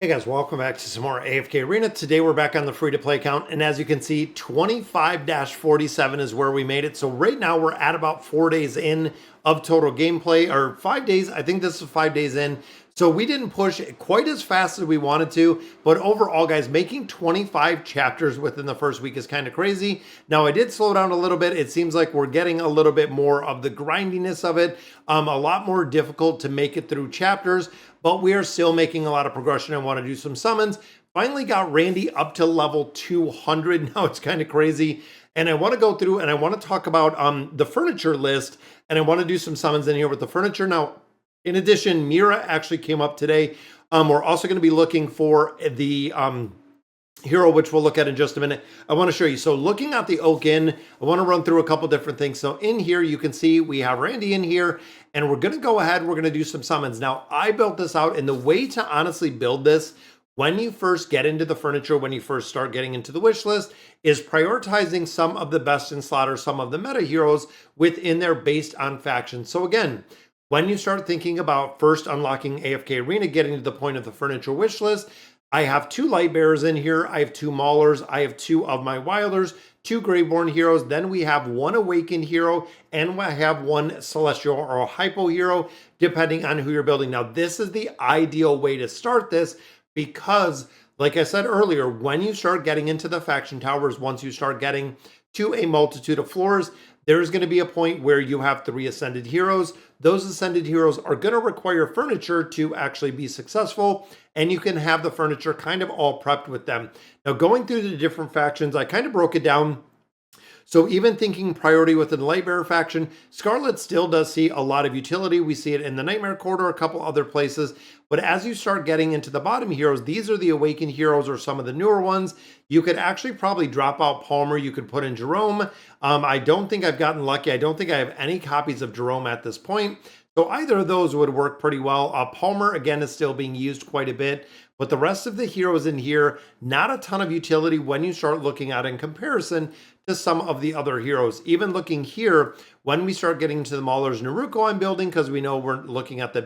Hey guys, welcome back to some more AFK Arena. Today we're back on the free-to-play account, and as you can see, 25-47 is where we made it. So right now we're at about 4 days in of total gameplay, or 5 days. I think this is 5 days in. So we didn't push quite as fast as we wanted to, but overall, guys, making 25 chapters within the first week is kind of crazy. Now, I did slow down a little bit. It seems like we're getting a little bit more of the grindiness of it, a lot more difficult to make it through chapters, but we are still making a lot of progression. I want to do some summons. Finally got Randy up to level 200. Now it's kind of crazy. And I want to go through and I want to talk about the furniture list, and I want to do some summons in here with the furniture. Now, in addition, Mira actually came up today. We're also going to be looking for the hero, which we'll look at in just a minute. I want to show you. So looking at the Oak Inn, I want to run through a couple different things. So in here, you can see we have Randy in here, and we're going to go ahead. We're going to do some summons. Now, I built this out, and the way to honestly build this, when you first get into the furniture, when you first start getting into the wish list, is prioritizing some of the best in slot or some of the meta heroes within there based on faction. So again, when you start thinking about first unlocking AFK Arena, getting to the point of the furniture wish list, I have 2 light bearers in here. I have 2 maulers. I have 2 of my wilders, 2 Graveborn heroes. Then we have 1 awakened hero, and I have 1 celestial or a hypo hero, depending on who you're building. Now, this is the ideal way to start this because, like I said earlier, when you start getting into the faction towers, once you start getting to a multitude of floors, there's going to be a point where you have 3 ascended heroes. Those ascended heroes are going to require furniture to actually be successful, and you can have the furniture kind of all prepped with them. Now, going through the different factions, I kind of broke it down. So even thinking priority within the Lightbearer faction, Scarlet still does see a lot of utility. We see it in the Nightmare Corridor, a couple other places. But as you start getting into the bottom heroes, these are the Awakened heroes or some of the newer ones. You could actually probably drop out Palmer. You could put in Jerome. I don't think I've gotten lucky. I don't think I have any copies of Jerome at this point. So either of those would work pretty well. Palmer, again, is still being used quite a bit. But the rest of the heroes in here, not a ton of utility when you start looking at it in comparison to some of the other heroes. Even looking here, when we start getting to the Maulers, Naruko I'm building because we know we're looking at the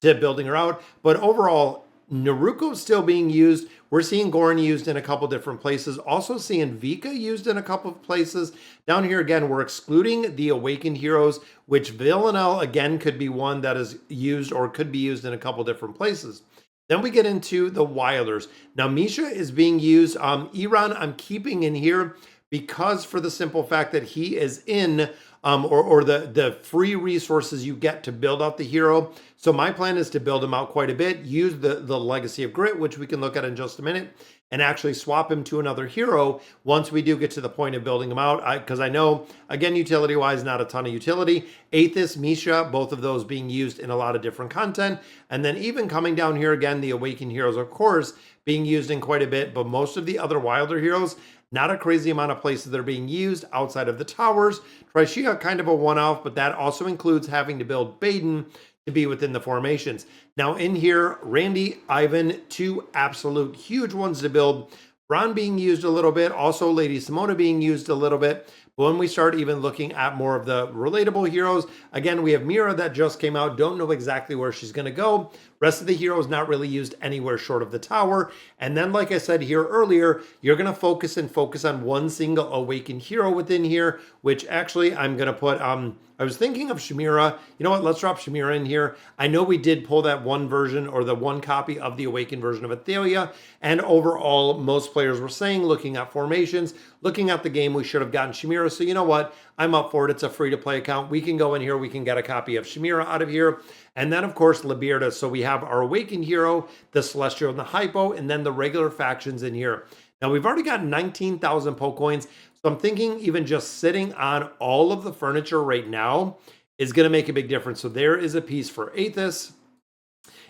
building her out. But overall, Naruko is still being used. We're seeing Goran used in a couple different places. Also seeing Vika used in a couple of places. Down here again, we're excluding the Awakened heroes, which Villanelle again could be one that is used or could be used in a couple different places. Then we get into the Wilders. Now, Misha is being used. Iran I'm keeping in here because for the simple fact that he is in or the free resources you get to build out the hero. So my plan is to build him out quite a bit, use the Legacy of Grit, which we can look at in just a minute, and actually swap him to another hero once we do get to the point of building him out. Because I know, again, utility-wise, not a ton of utility. Aethys, Misha, both of those being used in a lot of different content. And then even coming down here again, the Awakened heroes, of course, being used in quite a bit. But most of the other Wilder heroes, not a crazy amount of places that are being used outside of the towers. Trishia, kind of a one-off, but that also includes having to build Baden to be within the formations. Now in here, Randy, Ivan, 2 absolute huge ones to build. Ron being used a little bit, also Lady Simona being used a little bit. But when we start even looking at more of the relatable heroes, again, we have Mira that just came out. Don't know exactly where she's going to go. Rest of the heroes not really used anywhere short of the tower. And then, like I said here earlier, you're going to focus on one single Awakened hero within here, which actually I'm going to put, I was thinking of Shamira. You know what? Let's drop Shamira in here. I know we did pull that one version or the one copy of the Awakened version of Athelia. And overall, most players were saying, looking at formations, looking at the game, we should have gotten Shamira. So you know what? I'm up for it. It's a free-to-play account. We can go in here. We can get a copy of Shamira out of here. And then, of course, Libierda. So we have our Awakened hero, the Celestial and the Hypo, and then the regular factions in here. Now, we've already got 19,000 Poke Coins. So I'm thinking even just sitting on all of the furniture right now is going to make a big difference. So there is a piece for Aethys.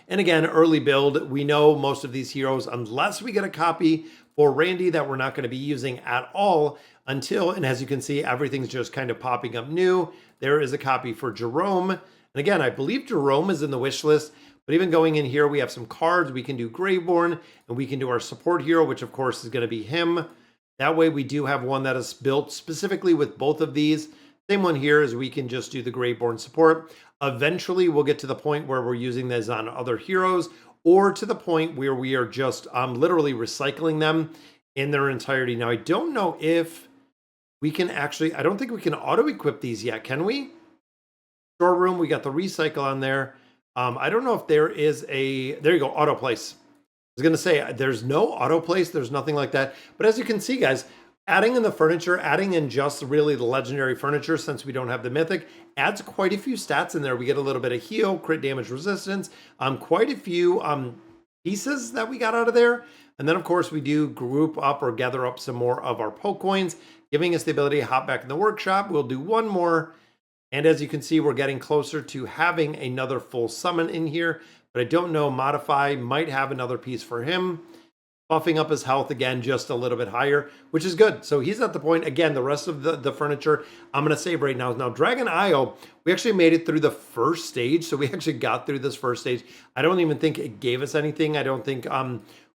And again, early build. We know most of these heroes, unless we get a copy for Randy that we're not going to be using at all until, and as you can see, everything's just kind of popping up new. There is a copy for Jerome. And again, I believe Jerome is in the wish list. But even going in here, we have some cards. We can do Graveborn, and we can do our support hero, which of course is going to be him. That way we do have one that is built specifically with both of these. Same one here is we can just do the Graveborn support. Eventually we'll get to the point where we're using this on other heroes or to the point where we are just literally recycling them in their entirety. Now, I don't know if we can actually, I don't think we can auto-equip these yet, can we? Storeroom, we got the recycle on there. I don't know if there is there you go, auto place. I was going to say, there's no auto place. There's nothing like that. But as you can see, guys, adding in the furniture, adding in just really the legendary furniture, since we don't have the mythic, adds quite a few stats in there. We get a little bit of heal, crit damage resistance, quite a few pieces that we got out of there. And then, of course, we do group up or gather up some more of our poke coins, giving us the ability to hop back in the workshop. We'll do one more. And as you can see, we're getting closer to having another full summon in here. But I don't know, Modify might have another piece for him. Buffing up his health again, just a little bit higher, which is good. So he's at the point, again, the rest of the furniture, I'm going to save right now. Now, Dragon Isle, we actually made it through the first stage. So we actually got through this first stage. I don't even think it gave us anything. I don't think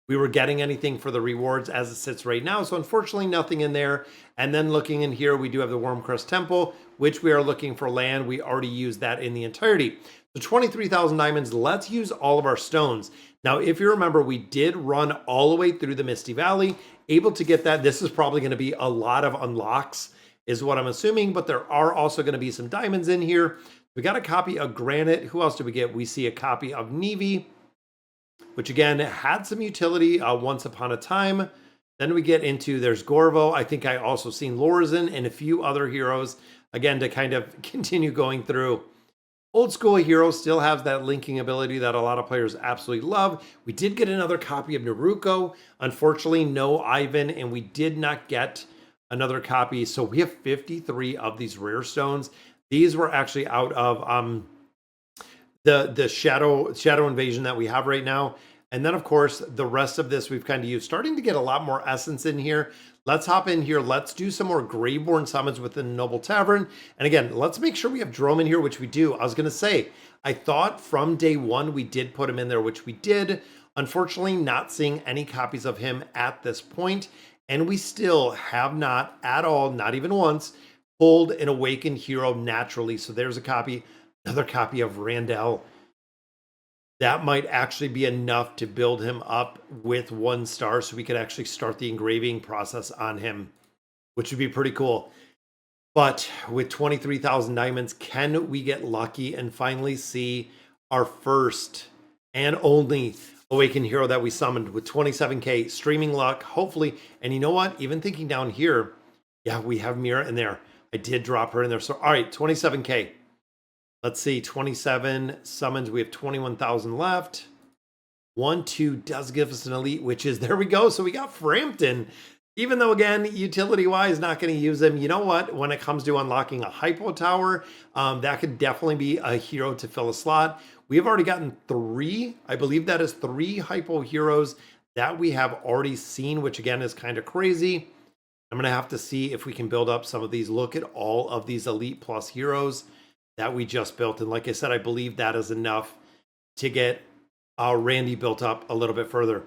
we were getting anything for the rewards as it sits right now. So unfortunately, nothing in there. And then looking in here, we do have the Wormcrest Temple, which we are looking for land. We already used that in the entirety. So 23,000 diamonds, let's use all of our stones. Now, if you remember, we did run all the way through the Misty Valley, able to get that. This is probably going to be a lot of unlocks, is what I'm assuming, but there are also going to be some diamonds in here. We got a copy of Granite. Who else did we get? We see a copy of Nevi, which again had some utility once upon a time. Then we get into, there's Gorvo. I think I also seen Lorzan and a few other heroes, again, to kind of continue going through. Old school hero still has that linking ability that a lot of players absolutely love. We did get another copy of Naruko. Unfortunately, no Ivan, and we did not get another copy. So we have 53 of these rare stones. These were actually out of the shadow invasion that we have right now. And then, of course, the rest of this we've kind of used. Starting to get a lot more essence in here. Let's hop in here. Let's do some more Graveborn summons within the Noble Tavern. And again, let's make sure we have Drome in here, which we do. I was going to say, I thought from day one we did put him in there, which we did. Unfortunately, not seeing any copies of him at this point. And we still have not at all, not even once, pulled an Awakened hero naturally. So there's a copy, another copy of Randall. That might actually be enough to build him up with 1 star so we could actually start the engraving process on him, which would be pretty cool. But with 23,000 diamonds, can we get lucky and finally see our first and only Awakened hero that we summoned with 27k streaming luck, hopefully? And you know what? Even thinking down here, yeah, we have Mira in there. I did drop her in there. So, all right, 27k. Let's see, 27 summons. We have 21,000 left. 1-2 does give us an elite, which is, there we go. So we got Frampton. Even though, again, utility-wise, not going to use him. You know what? When it comes to unlocking a Hippo Tower, that could definitely be a hero to fill a slot. We have already gotten 3. I believe that is 3 Hippo heroes that we have already seen, which, again, is kind of crazy. I'm going to have to see if we can build up some of these. Look at all of these Elite Plus heroes that we just built. And like I said, I believe that is enough to get Randy built up a little bit further.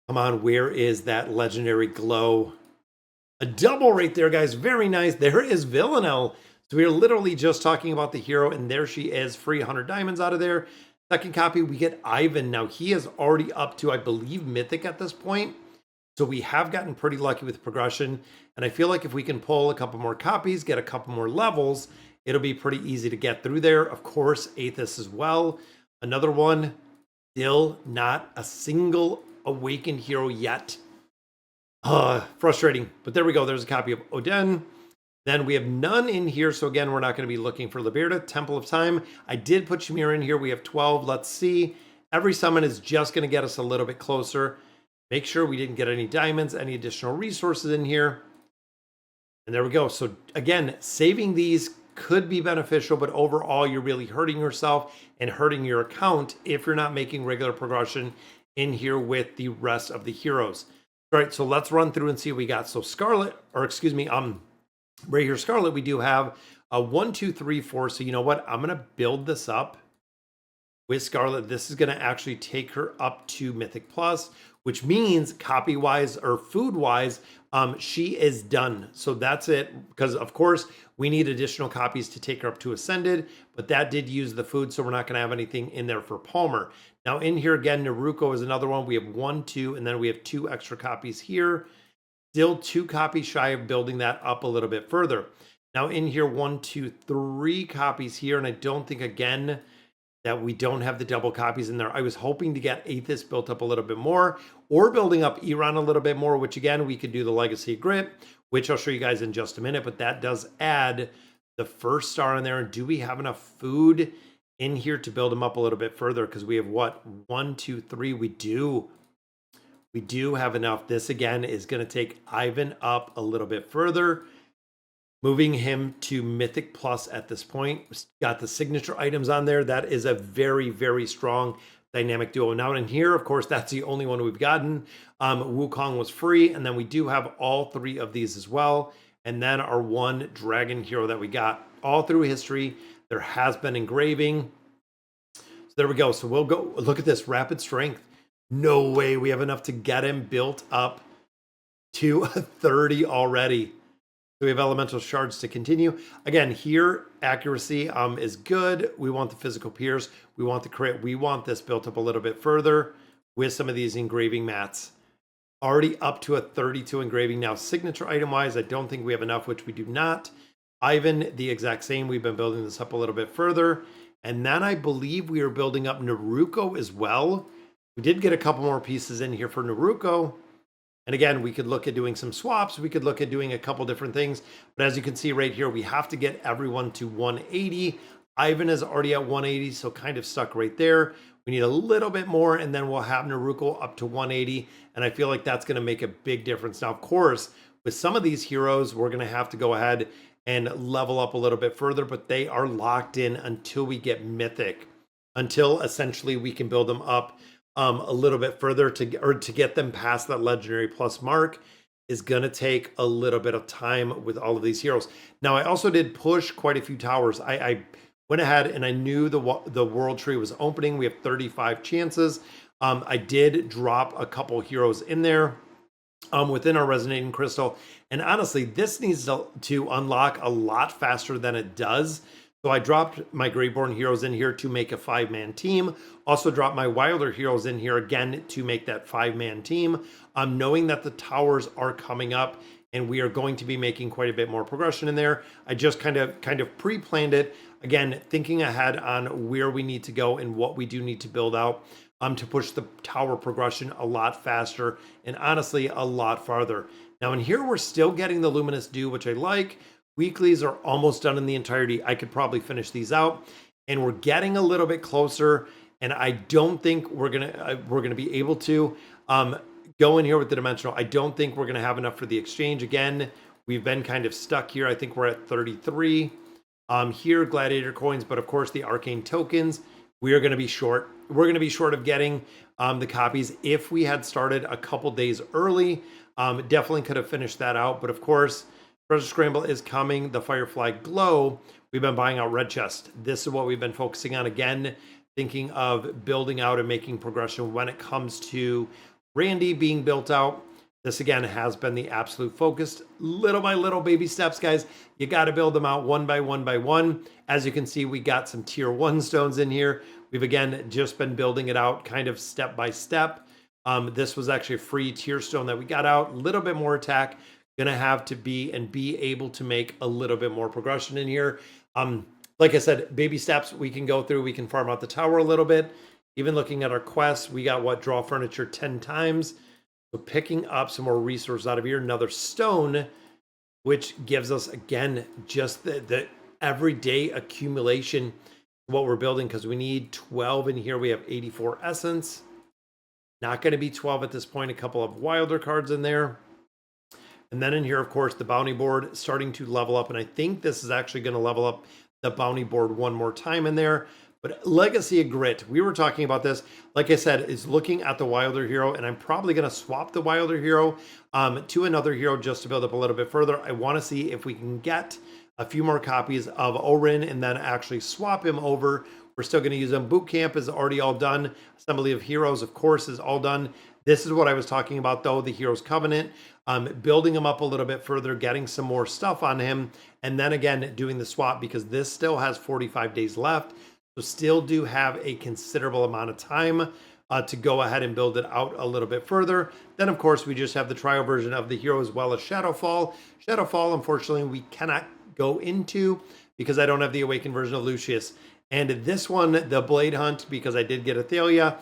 Come on, where is that legendary glow? A double right there, guys. Very nice. There is Villanelle. So we are literally just talking about the hero, and there she is. Free 100 diamonds out of there. Second copy, we get Ivan. Now, he is already up to, I believe, Mythic at this point. So we have gotten pretty lucky with progression. And I feel like if we can pull a couple more copies, get a couple more levels, it'll be pretty easy to get through there. Of course, Aethys as well. Another one, still not a single Awakened hero yet. Frustrating. But there we go. There's a copy of Odin. Then we have none in here. So again, we're not going to be looking for Liberta. Temple of Time. I did put Shamir in here. We have 12. Let's see. Every summon is just going to get us a little bit closer. Make sure we didn't get any diamonds, any additional resources in here. And there we go. So again, saving these could be beneficial, but overall, you're really hurting yourself and hurting your account if you're not making regular progression in here with the rest of the heroes. All right, so let's run through and see what we got. So Scarlet, or excuse me, right here, Scarlet, we do have a 1, 2, 3, 4. So you know what? I'm going to build this up with Scarlet. This is going to actually take her up to Mythic Plus, which means copy-wise or food-wise, she is done. So that's it, because of course we need additional copies to take her up to Ascended, but that did use the food, so we're not going to have anything in there for Palmer. Now in here again, Naruko is another one. We have 1, 2, and then we have 2 extra copies here. Still 2 copies shy of building that up a little bit further. Now in here, 1, 2, 3 copies here, and I don't think again that we don't have the double copies in there. I was hoping to get Aethys built up a little bit more, or building up Iran a little bit more, which again, we could do the Legacy Grit, which I'll show you guys in just a minute, but that does add the first star in there. And do we have enough food in here to build them up a little bit further? Because we have what, 1, 2, 3, we do have enough. This again is going to take Ivan up a little bit further, moving him to Mythic Plus at this point. Got the signature items on there. That is a very, very strong dynamic duo. Now in here, of course, that's the only one we've gotten. Wukong was free, and then we do have all 3 of these as well. And then our 1 dragon hero that we got all through history. There has been engraving. So there we go. So we'll go look at this rapid strength. No way we have enough to get him built up to 30 already. So we have elemental shards to continue. Again, here, accuracy is good. We want the physical peers. We want the crit. We want this built up a little bit further with some of these engraving mats. Already up to a 32 engraving. Now, signature item-wise, I don't think we have enough, which we do not. Ivan, the exact same. We've been building this up a little bit further. And then I believe we are building up Naruko as well. We did get a couple more pieces in here for Naruko. And again, we could look at doing some swaps. We could look at doing a couple different things. But as you can see right here, we have to get everyone to 180. Ivan is already at 180, so kind of stuck right there. We need a little bit more, and then we'll have Naruko up to 180. And I feel like that's going to make a big difference. Now, of course, with some of these heroes, we're going to have to go ahead and level up a little bit further, but they are locked in until we get Mythic, until essentially we can build them up a little bit further to get them past that Legendary Plus mark is going to take a little bit of time with all of these heroes. Now, I also did push quite a few towers. I went ahead and I knew the World Tree was opening. We have 35 chances. I did drop a couple heroes in there within our Resonating Crystal. And honestly, this needs to unlock a lot faster than it does. So I dropped my Greyborn heroes in here to make a 5-man team. Also dropped my Wilder heroes in here again to make that 5-man team. Knowing that the towers are coming up and we are going to be making quite a bit more progression in there. I just kind of pre-planned it. Again, thinking ahead on where we need to go and what we do need to build out to push the tower progression a lot faster and honestly a lot farther. Now in here, we're still getting the Luminous Dew, which I like. Weeklies are almost done in the entirety. I could probably finish these out, and we're getting a little bit closer. And I don't think we're gonna be able to go in here with the dimensional. I don't think we're gonna have enough for the exchange. Again, we've been kind of stuck here. I think we're at 33 here, gladiator coins, but of course the arcane tokens. We are gonna be short. We're gonna be short of getting the copies. If we had started a couple days early, definitely could have finished that out. But of course, Treasure Scramble is coming. The Firefly Glow, we've been buying out Red Chest. This is what we've been focusing on. Again, thinking of building out and making progression when it comes to Randy being built out. This, again, has been the absolute focus. Little by little, baby steps, guys. You got to build them out one by one by one. As you can see, we got some tier 1 stones in here. We've, again, just been building it out kind of step by step. This was actually a free tier stone that we got out. A little bit more attack. Gonna have to be able to make a little bit more progression in here. Like I said, baby steps we can go through. We can farm out the tower a little bit. Even looking at our quests, we got what, draw furniture 10 times. So picking up some more resources out of here. Another stone, which gives us, again, just the everyday accumulation of what we're building, because we need 12 in here. We have 84 essence. Not going to be 12 at this point. A couple of Wilder cards in there. And then in here, of course, the bounty board starting to level up. And I think this is actually going to level up the bounty board one more time in there. But Legacy of Grit, we were talking about this, like I said, is looking at the Wilder hero. And I'm probably going to swap the Wilder hero to another hero just to build up a little bit further. I want to see if we can get a few more copies of Orin and then actually swap him over We're still going to use them. Boot camp is already all done. Assembly of heroes, of course, is all done. This is what I was talking about, though, the Heroes Covenant. Building him up a little bit further, getting some more stuff on him, and then again, doing the swap, because this still has 45 days left. So still do have a considerable amount of time to go ahead and build it out a little bit further. Then, of course, we just have the trial version of the hero as well as Shadowfall. Shadowfall, unfortunately, we cannot go into because I don't have the awakened version of Lucius. And this one, the Blade Hunt, because I did get Athalia,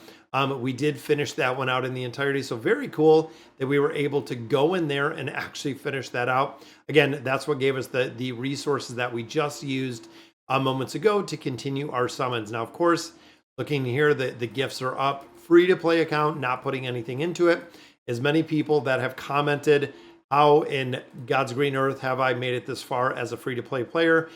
we did finish that one out in the entirety. So very cool that we were able to go in there and actually finish that out. Again, that's what gave us the resources that we just used moments ago to continue our summons. Now, of course, looking here, the gifts are up. Free to play account, not putting anything into it. As many people that have commented, how in God's green earth have I made it this far as a free to play player?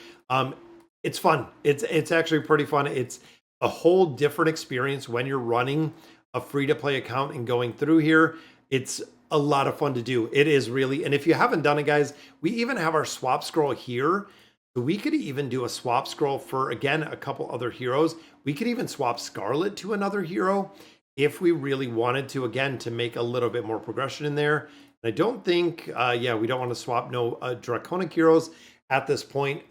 It's fun. It's actually pretty fun. It's a whole different experience when you're running a free to play account and going through here. It's a lot of fun to do. It is really. And if you haven't done it, guys, we even have our swap scroll here. So we could even do a swap scroll for, again, a couple other heroes. We could even swap Scarlet to another hero if we really wanted to, again, to make a little bit more progression in there. And I don't think, yeah, we don't want to swap no Draconic heroes at this point.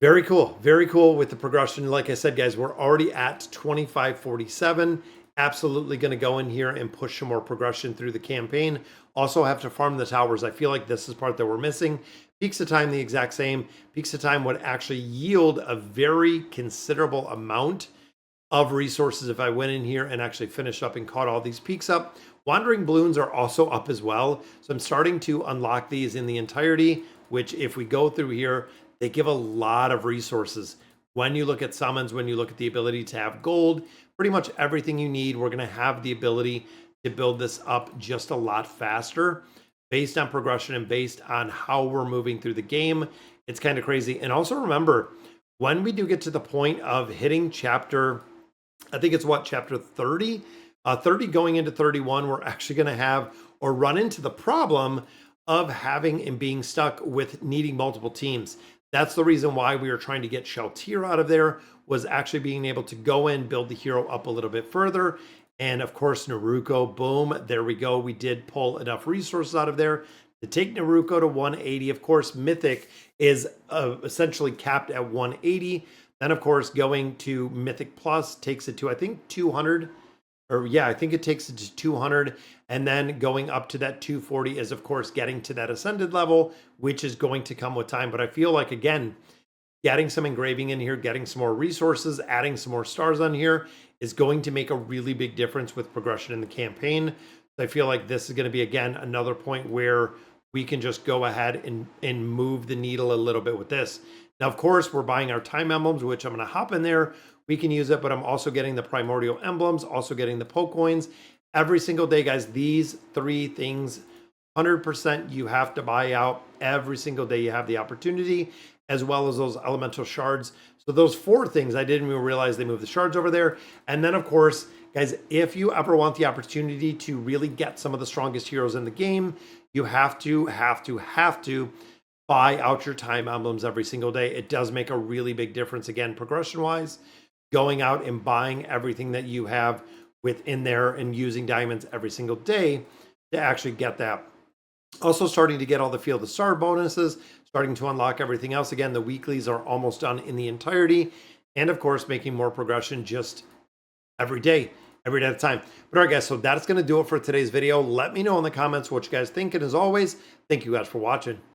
Very cool with the progression. Like I said, guys, we're already at 2547. Absolutely going to go in here and push some more progression through the campaign. Also have to farm the towers. I feel like this is part that we're missing. Peaks of time, the exact same. Peaks of time would actually yield a very considerable amount of resources if I went in here and actually finished up and caught all these peaks up. Wandering Balloons are also up as well. So I'm starting to unlock these in the entirety, which if we go through here, they give a lot of resources. When you look at summons, when you look at the ability to have gold, pretty much everything you need, we're going to have the ability to build this up just a lot faster based on progression and based on how we're moving through the game. It's kind of crazy. And also remember, when we do get to the point of hitting chapter, I think it's what, chapter 30? 30 going into 31, we're actually going to have or run into the problem of having and being stuck with needing multiple teams. That's the reason why we were trying to get Sheltier out of there, was actually being able to go in, build the hero up a little bit further. And of course, Naruko, boom, there we go. We did pull enough resources out of there to take Naruko to 180. Of course, Mythic is essentially capped at 180. Then, of course, going to Mythic Plus takes it to, I think, 200. Or yeah, I think it takes it to 200. And then going up to that 240 is, of course, getting to that Ascended level, which is going to come with time. But I feel like, again, getting some engraving in here, getting some more resources, adding some more stars on here is going to make a really big difference with progression in the campaign. So I feel like this is going to be, again, another point where we can just go ahead and move the needle a little bit with this. Now, of course, we're buying our time emblems, which I'm going to hop in there. We can use it, but I'm also getting the primordial emblems, also getting the poke coins every single day, guys. These three things, 100% you have to buy out every single day. You have the opportunity, as well as those elemental shards. So those four things, I didn't even realize they moved the shards over there. And then, of course, guys, if you ever want the opportunity to really get some of the strongest heroes in the game, you have to buy out your time emblems every single day. It does make a really big difference, again, progression-wise, going out and buying everything that you have within there and using diamonds every single day to actually get that. Also starting to get all the Field of Star bonuses, starting to unlock everything else. Again, the weeklies are almost done in the entirety. And of course, making more progression just every day at a time. But all right, guys, so that's going to do it for today's video. Let me know in the comments what you guys think. And as always, thank you guys for watching.